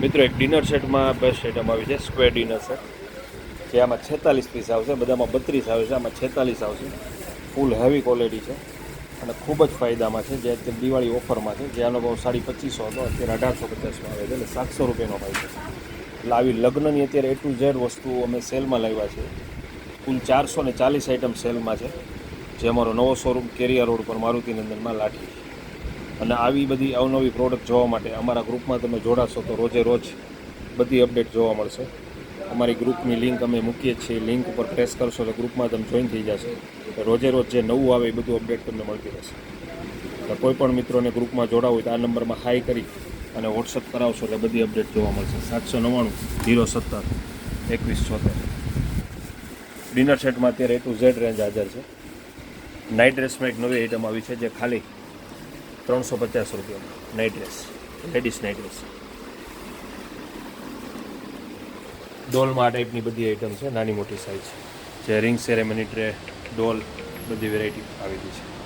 મિત્રો એક ડિનર સેટમાં બેસ્ટ આઈટમ આવી છે, સ્ક્વેર ડિનર સેટ, જે આમાં 46 પીસ આવશે, બધામાં 32 આવે છે, આમાં 46 આવશે. ફૂલ હેવી ક્વોલિટી છે અને ખૂબ જ ફાયદામાં છે, જે અત્યારે દિવાળી ઓફરમાં છે, જે આનો ભાવ 2550 હતો, અત્યારે 1850માં આવે છે, એટલે 700 રૂપિયાનો ફાયદો છે. એટલે આવી લગ્નની અત્યારે A to Z વસ્તુઓ અમે સેલમાં લાવ્યા છે. કુલ 440 આઈટમ સેલમાં છે, જે અમારો નવો શોરૂમ કેરિયા રોડ પર મારુતિનંદનમાં લાઠી છે. અને આવી બધી અવનવી પ્રોડક્ટ જોવા માટે અમારા ગ્રુપમાં તમે જોડાશો તો રોજે રોજ બધી અપડેટ જોવા મળશે. અમારી ગ્રુપની લિંક અમે મૂકીએ છીએ, લિંક ઉપર પ્રેસ કરશો એટલે ગ્રુપમાં તમે જોઈન થઈ જશો. રોજે રોજ જે નવું આવે એ બધું અપડેટ તમને મળતી રહેશે. એટલે કોઈ પણ મિત્રોને ગ્રુપમાં જોડાવું હોય તો આ નંબરમાં હાઈ કરી અને વોટ્સઅપ કરાવશો એટલે બધી અપડેટ જોવા મળશે. 799 070 2176. ડિનર સેટમાં અત્યારે A to Z રેન્જ હાજર છે. નાઇટ ડ્રેસમાં એક નવી આઈટમ આવી છે, જે ખાલી 350 રૂપિયામાં night dress, ladies night dress. ડોલમાં આ ટાઈપની બધી આઈટમ છે, નાની મોટી સાઇઝ, જે રિંગ સેરેમની ટ્રે, ડોલ, બધી વેરાયટી આવેલી છે.